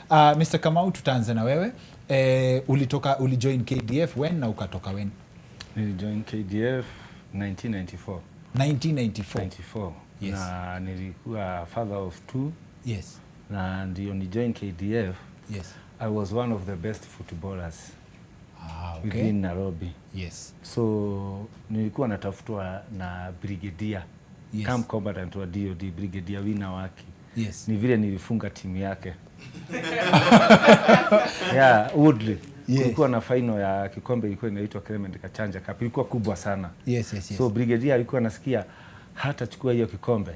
sana. Mr. Kamau, tutaanza na wewe. Ulijoin KDF when na ukatoka when? Nilijoin KDF 1994. 1994. Yes. Na nilikuwa father of 2. Yes. Na ndio ni join KDF. Yes. I was one of the best footballers. Okay. Within Nairobi. Yes. So nilikuwa natafutwa na brigadier. Yes. Camp combatant wa DOD, brigadier Wina Waki. Yes. Ni vile nilifunga timu yake. Woodley. Yes. Kulikuwa na final ya kikombe ilikuwa inaitwa Clement Kachanja Cup. Ilikuwa kubwa sana. Yes, yes, yes. So brigadier alikuwa nasikia hata chukua hiyo kikombe.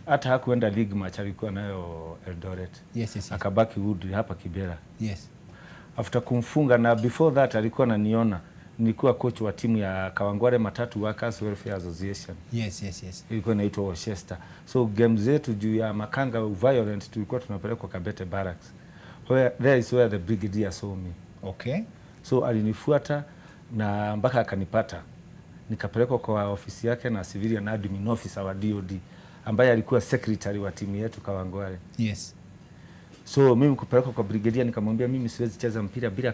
Hata hakuenda league match, alikuwa nayo Eldoret. Yes, yes, yes. Akabaki Woodley hapa Kibera. Yes. After kumfunga, na before that alikuwa ananiona, nilikuwa coach wa timu ya Kawangware Matatu Workers Welfare Association. Yes, yes, yes. Ilikuwa inaitwa Worcester. So games zetu juu ya makanga violent tulikuwa tunapelekwa Kabete Barracks. There is where the brigadier saw me. Okay. So alinifuata na mpaka akanipata. Nikapelekwa kwa ofisi yake na civilian admin officer wa DOD ambaye alikuwa secretary wa timu yetu Kawangware. Yes. So mimi kupelekwa kwa brigadier nikamwambia mimi siwezi cheza mpira bila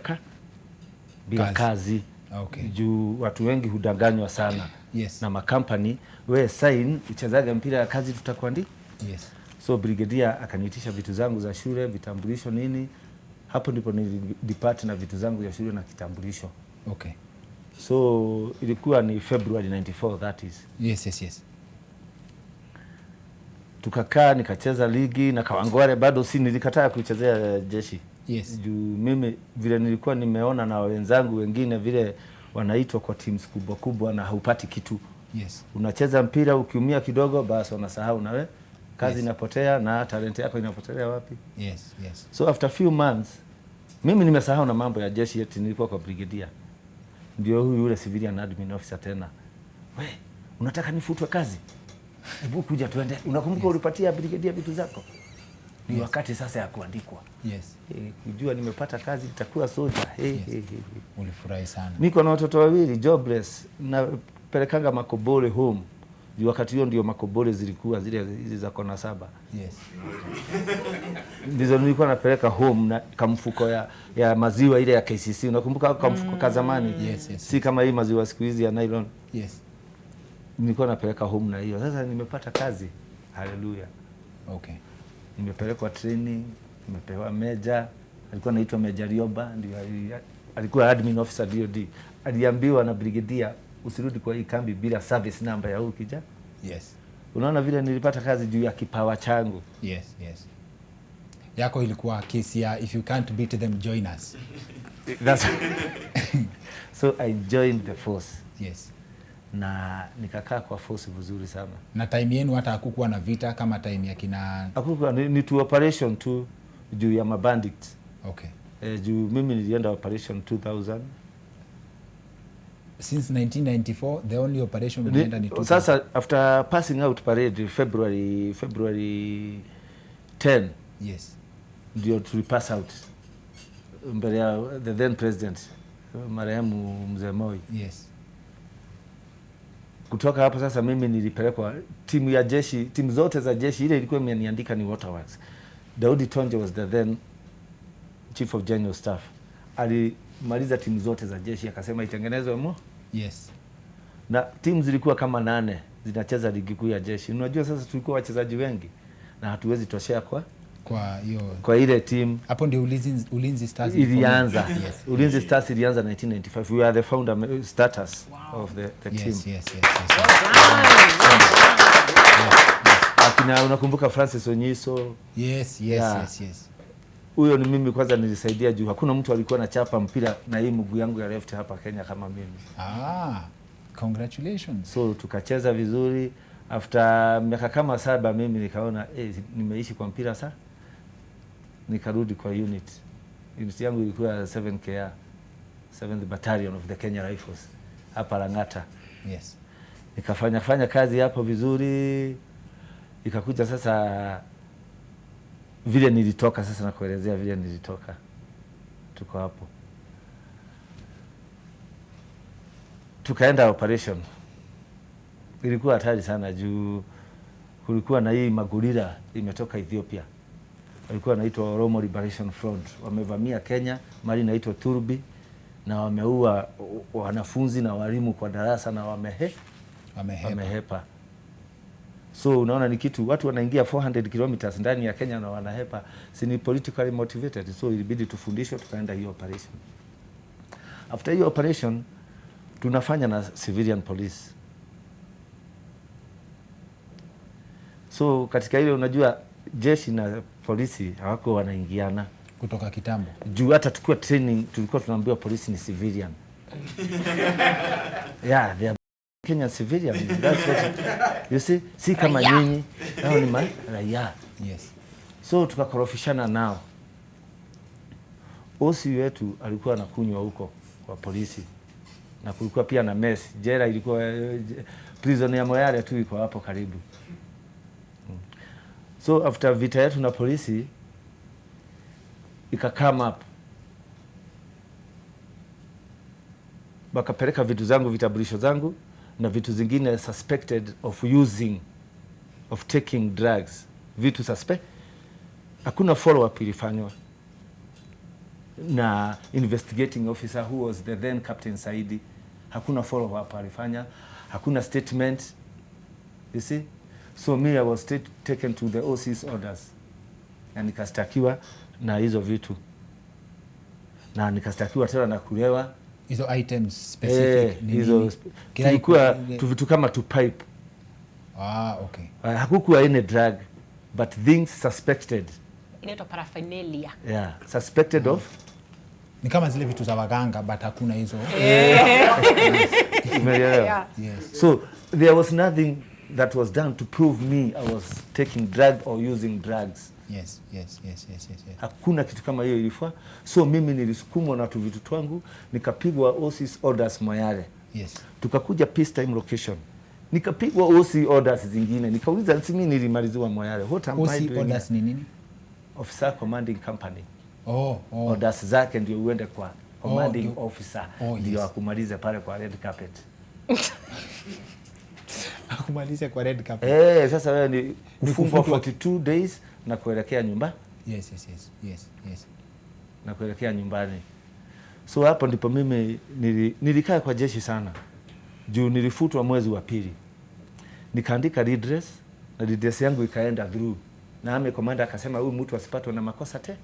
kazi. Okay. Juu watu wengi hudanganywa sana. Yes. Na makampani, we sign uchezaga mpira ya kazi tutakwandi. Yes. So brigadier akaniitisha vitu zangu za shule, vitambulisho nini. Hapo ndipo nilipata na vitu zangu za shule na kitambulisho. Okay. So ilikuwa ni February 94, that is. Yes, yes, yes. Tukakaa nikacheza ligi na Kawangware, bado si nilikataa kuchezea jeshi. Yes. Juu mimi vile nilikuwa nimeona na wenzangu wengine vile wanaitwa kwa teams kubwa kubwa na haupati kitu. Yes. Unacheza mpira ukiumia kidogo basi unasahau nawe. Kazi Yes. inapotea na talent yako inapotelea wapi? Yes, yes. So after few months mimi nimesahau na mambo ya jeshi yetu, nilikuwa kwa brigadier. Ndio huyu yule civilian admin officer tena. We, unataka nifutwe kazi? Hebu kuja tuende. Unakumbuka ulipatia brigadier vitu zako? Ni Yes. wakati sasa ya kuandikwa. Yes. Kujua nimepata kazi nitakuwa soja. Yes. Ulifurahi sana. Niko na watoto wawili jobless, na pelekanga makobole home. Wakati hiyo ndio makobole zilikuwa zile hizi za kona 7. Yes. Ndizo nilikuwa napeleka home na kamfuko ya maziwa ile ya KCC. Unakumbuka kamfuko ka zamani? Yes, yes. Si kama hii maziwa siku hizi ya nylon. Yes. Nilikuwa napeleka home na hiyo. Sasa nimepata kazi. Hallelujah. Okay. Nimepelekwa training, nimepewa meja. Alikuwa anaitwa Meja Rioba, ndio alikuwa admin officer DOD. Aliambiwa na brigadier usirudi kwa hii kambi bila service number ya huyu kijana. Yes. Unaona vile nilipata kazi juu ya kipawa changu. Yes, yes. Yako ilikuwa kesi ya if you can't beat them join us. That's so I joined the force. Yes. Na nikakaa kwa force vizuri sana. Na time yenu hata hakukuwa na vita kama time ya kina... Hakukuwa ni tu operation tu juu ya mabandits. Okay. Juu mimi nilienda operation 2000. Since 1994 the only operation ulienda ni 2000. Sasa after passing out parade February 10. Yes. Ndio tulipass out mbele ya the then president marehemu Mzee Moi. Yes. Kutoka hapo sasa mimi nilipelekwa timu ya jeshi, timu zote za jeshi. Ile ilikuwa imeniandika ni Waterworks. Daudi Tonje was the then chief of general staff. Alimaliza timu zote za jeshi akasema itengenezwe mo. Yes. Na timu zilikuwa kama 8 zinacheza ligi kuu ya jeshi. Unajua sasa tulikuwa wachezaji wengi na hatuwezi toshea kwa ile team. Hapo ndio Ulinzi Stars ilianza. Yes. Ulinzi Stars ilianza 1995. We are the founder starters of the team. Yes, yes, yes, yes. Akina unakumbuka Francis Onyiso? Yes, yes, yes, yes. Huyo ni mimi kwanza nilisaidia juu hakuna mtu alikuwa anachapa mpira na hii mguu yangu ya left hapa Kenya kama mimi. Congratulations. So tukacheza vizuri. After miaka kama 7 mimi nikaona nimeishi kwa mpira sasa. Nikarudi kwa unit. Unit yangu ilikuwa 7KR, 7th Battalion of the Kenya Rifles hapa Lang'ata. Yes. Nikafanya kazi hapo vizuri. Ikakuja sasa vile nilitoka, sasa na kuelezea vile nilitoka. Tuko hapo. Tukaenda operation. Ilikuwa hatari sana juu kulikuwa na hii magurira imetoka Ethiopia. walikuwa wanaitwa Oromo Liberation Front. Wamevamia Kenya, mali inaitwa Turbi, na wameua wanafunzi na walimu kwa darasa na wamehepa. So unaona ni kitu watu wanaingia 400 kilometers ndani ya Kenya na wanahepa, si ni politically motivated. So ilibidi tufundishwe, tukaenda hiyo operation. After hiyo operation tunafanya na civilian police. So katika ile unajua jeshi na polisi hawako wanaingiana kutoka kitambo. Juu hata tukua training tulikuwa tunaambiwa polisi ni civilian. Yeah, they are Kenyan civilian. That's what you see, si kama nyinyi, nao ni raia. Yes. So tukakorofishana nao. Osi wetu alikuwa anakunywa huko kwa polisi. Na kulikuwa pia na mess. Jela ilikuwa prison ya Moyale tu iko hapo karibu. So after vita yetu na polisi ika come up, bakapeleka vitu zangu, vitambulisho zangu na vitu zingine suspected of taking drugs, vitu suspect. Hakuna follow up ilifanywa na investigating officer who was the then Captain Saidi. Hakuna follow up alifanya, hakuna statement, you see. So me, I was taken to the OC's orders na nikastakiwa na hizo vitu, na nikastakiwa tena na kulewa hizo items specific. Hizo kilikuwa vitu kama tu pipe. Okay. Hakukuwa any drug but things suspected. Inaitwa paraphernalia. Yeah, suspected of. Ni kama zile vitu za waganga but hakuna hizo. Yeah. Yes. So there was nothing that was done to prove me I was taking drug or using drugs. Yes. Hakuna kitu kama hiyo ilifaa. So mimi nilisukumwa na tu vitu twangu, nikapigwa OC's orders Moyale. Yes. Tukakuja peacetime location. Nikapigwa OC orders zingine. Nikauliza mimi nilimaliziwa Moyale. What am I doing? OC orders ni nini? Officer commanding company. Orders zake ndio uende kwa commanding officer. Ndio akumalize pale kwa red carpet. Akumalize kwa red carpet. Sasa wewe ni kufungwa 42 days na kuelekea nyumba. Yes. Na kuelekea nyumbani. So hapo ndipo mimi nilikaa kwa jeshi sana. Juu nilifutwa mwezi wa pili. Nikaandika redress na redress yangu ikaenda through. Na ame commander akasema huyu mtu asipatwe na makosa tena.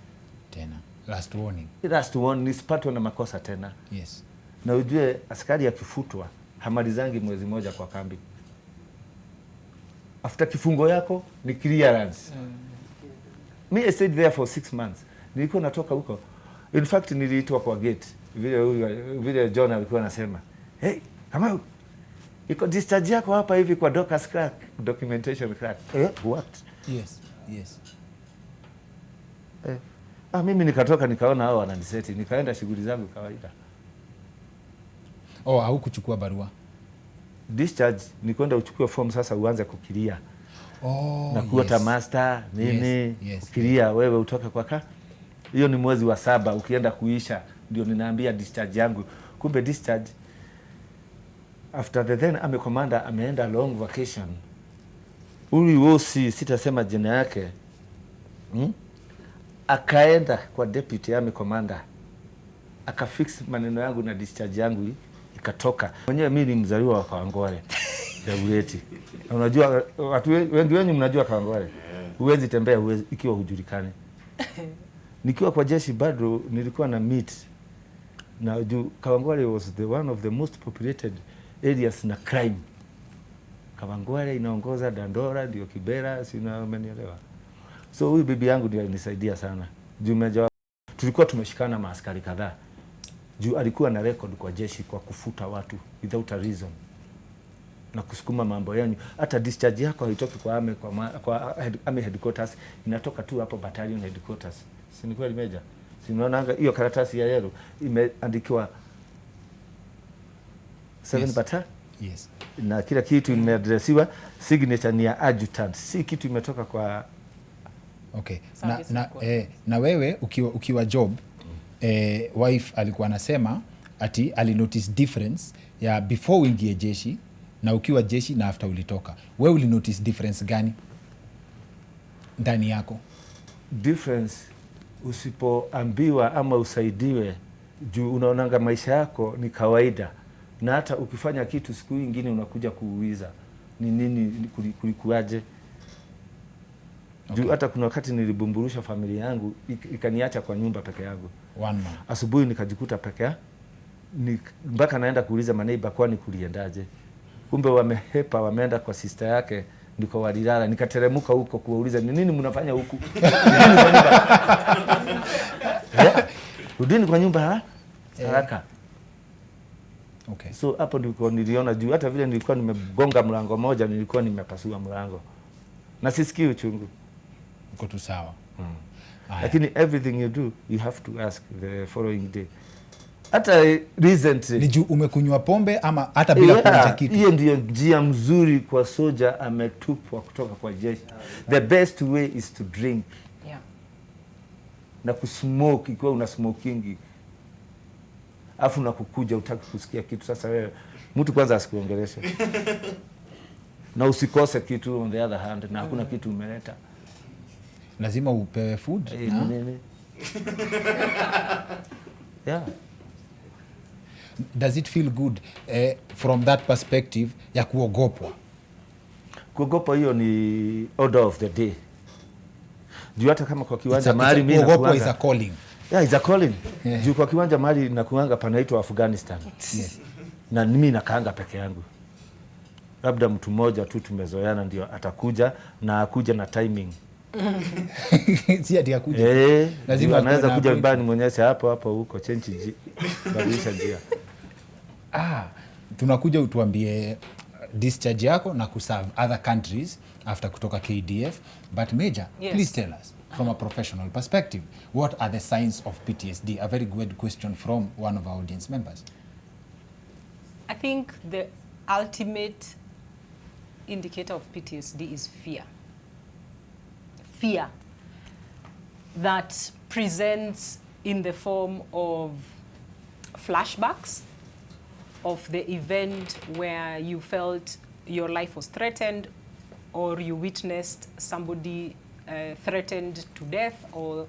Last warning nisipatwe na makosa tena. Yes. Na ujue askari akifutwa hamalizangi mwezi moja kwa kambi. After kifungo yako ni clearance. Me I stayed there for 6 months. Nilikuwa natoka huko. In fact niliitwa kwa gate. Vile John alikuwa anasema, "Hey, kama iko discharge yako hapa hivi kwa documentation crack." What? Yes. Mimi nikatoka nikaona hao wananiseti, nikaenda shughuli zangu kawaida. Haukuchukua barua? Discharge ni kwenda uchukue form sasa uanze kukilia. Na kuota master nini? Kukilia wewe utoke kwa hiyo ni mwezi wa 7 ukienda kuisha ndio ninaambia discharge yangu. Kumbe discharge after the then ame commander ameenda long vacation. Sitasema jina yake. Akaenda kwa deputy ame commander. Akafix maneno yangu na discharge yangu ikatoka. Mwenyewe mimi ni mzaliwa wa Kawangware. Dauleti. Unajua watu wengi wenyu mnajua Kawangware. Huwezi tembea ikiwa hujulikani. Nikiwa kwa jeshi bado nilikuwa na meet na Kawangware was one of the most populated areas na crime. Kawangware inaongoza, Dandora ndio Kibera, sina umenielewa. So huyu bibi yangu ndio alinisaidia sana. Tulikuwa tumeshikana maaskari kadhaa. Alikuwa na record kwa jeshi kwa kufuta watu without a reason. Na kusukuma mambo yenu. Hata discharge yako haitoki kwa army headquarters, inatoka tu hapo battalion headquarters. Si ni kweli Meja? Si unaona hiyo karatasi ya yellow imeandikiwa 7 bata? Yes. Na kila kitu imeadresiwa, signature ni ya adjutant. Si kitu imetoka kwa Okay. Na wewe ukiwa job wife alikuwa anasema ati alinotice difference ya before uingie jeshi na ukiwa jeshi na after ulitoka. Wewe ulinotice difference gani ndani yako? difference usipoambiwa ama usaidiwe, juu unaonanga maisha yako ni kawaida, na hata ukifanya kitu siku nyingine unakuja kuuliza ni nini kulikuaje. Juu hata kuna wakati nilibumburusha familia yangu ikaniacha kwa nyumba peke yangu. Asubuhi nikajikuta peke mpaka naenda kuuliza maneiba kwani kuliendaje. Kumbe wamehepa wameenda kwa sister yake ndiko walilala. Nikateremka huko kuwauliza ni nini mnafanya huku? Rudini kwa nyumba haraka. Okay. So hapo ndiko niliona, juu hata vile nilikuwa nimegonga mlango moja nilikuwa nimepasua mlango. Na sisikii uchungu. Uko tu sawa. Lakini everything you do you have to ask the following day. Hata recently ni juu umekunywa pombe ama hata bila kuonja kitu. Hiyo ndio njia mzuri kwa soja ametupwa kutoka kwa jeshi. The best way is to drink. Yeah. Na kusmoke ikiwa una smoking. Afu na kukuja utaki kusikia kitu. Sasa wewe mtu kwanza asikuongeleshe. Na usikose kitu on the other hand, na hakuna kitu umeleta. Lazima upewe food. Yeah. Does it feel good from that perspective ya kuogopwa? Kuogopwa hiyo ni order of the day. Juu hata kama kwa kiwanja mahali mimi kuogopwa is a calling. Yeah, it's a calling. Yeah. Juu kwa kiwanja mahali nakuanga panaitwa Afghanistan. Yes. Na mimi nakaanga peke yangu. Labda mtu mmoja tu tumezoeana ndio atakuja na akuja na timing. Si ati akuja. Lazima anaweza kuja vibani mwenyesha hapo huko change badilisha njia. Tunakuja utuambie discharge yako na kuserve other countries after kutoka KDF, but Major, yes, please tell us from a professional perspective, what are the signs of PTSD? A very good question from one of our audience members. I think the ultimate indicator of PTSD is fear. Fear that presents in the form of flashbacks of the event where you felt your life was threatened, or you witnessed somebody threatened to death, or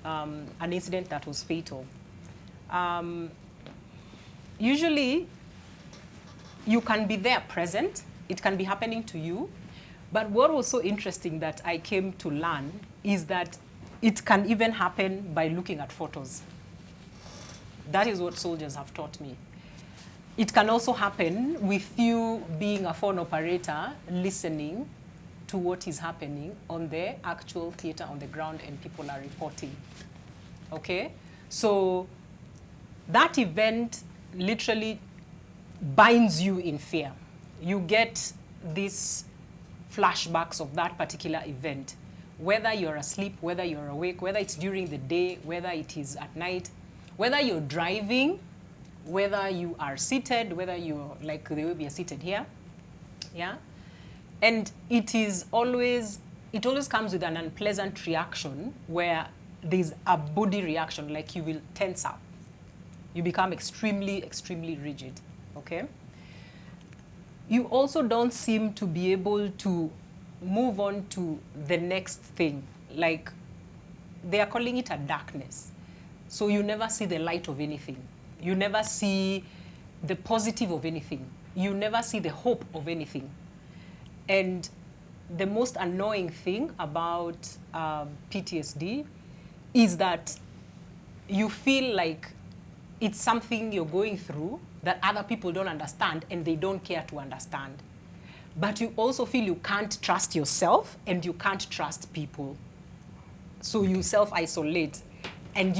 an incident that was fatal. Usually, you can be there present, it can be happening to you, but what was so interesting that I came to learn is that it can even happen by looking at photos. That is what soldiers have taught me. It can also happen with you being a phone operator, listening to what is happening on the actual theater on the ground and people are reporting. Okay? So that event literally binds you in fear. You get these flashbacks of that particular event, whether you're asleep, whether you're awake, whether it's during the day, whether it is at night, whether you're driving, whether you are seated, whether you're like the way we are seated here. Yeah? And it always comes with an unpleasant reaction where there's a body reaction, like you will tense up. You become extremely, extremely rigid. Okay? You also don't seem to be able to move on to the next thing. Like, they are calling it a darkness. So you never see the light of anything. You never see the positive of anything. You never see the hope of anything. And the most annoying thing about PTSD is that you feel like it's something you're going through that other people don't understand and they don't care to understand. But you also feel you can't trust yourself and you can't trust people. So you self-isolate. And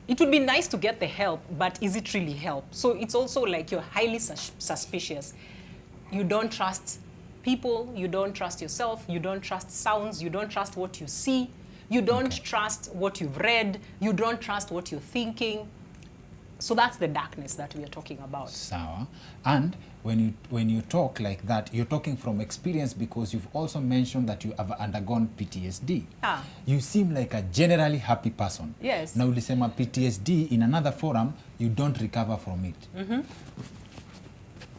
it would be nice to get the help, but is it really help? So it's also like you're highly suspicious. You don't trust people, you don't trust yourself, you don't trust sounds, you don't trust what you see, you don't trust what you've read, you don't trust what you're thinking. So that's the darkness that we are talking about. Sawa. And when you talk like that, you're talking from experience because you've also mentioned that you have undergone PTSD. You seem like a generally happy person. Yes. Na ulisema PTSD in another forum, you don't recover from it. Mm-hmm.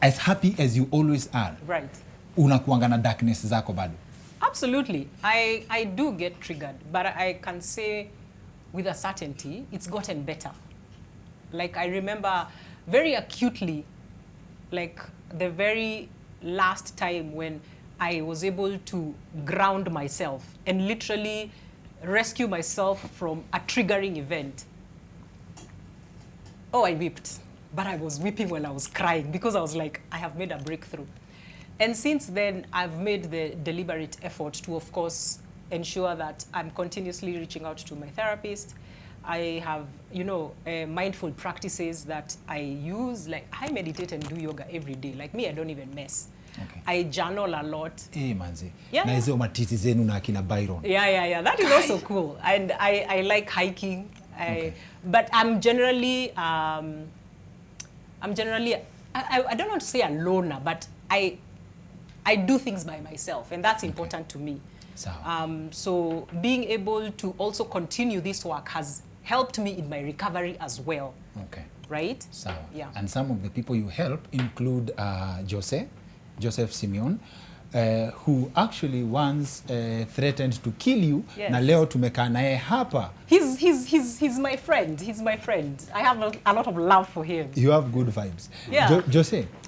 As happy as you always are. Right. Unakuanga na darkness zako bado. Absolutely. I do get triggered, but I can say with a certainty it's gotten better. Like I remember very acutely, like the very last time when I was able to ground myself and literally rescue myself from a triggering event. Oh, I wept. But I was weeping when I was crying because I was like, I have made a breakthrough. And since then, I've made the deliberate effort to, of course, ensure that I'm continuously reaching out to my therapist. I have, you know, mindful practices that I use. Like, I meditate and do yoga every day. Like me, I don't even mess. Okay. I journal a lot. Manzi. Yeah. Na hizo matiti zenu na akina Byron. Yeah. That is also cool. And I like hiking. But I'm generally, I don't want to say a loner, but I do things by myself, and that's important to me. So being able to also continue this work has helped me in my recovery as well. Okay. Right? Yeah. And some of the people you help include Joseph Simeon, who actually once threatened to kill you. Yes. Na leo tumekaa naye hapa. He's my friend. He's my friend. I have a lot of love for him. You have good vibes. Yeah. Jose,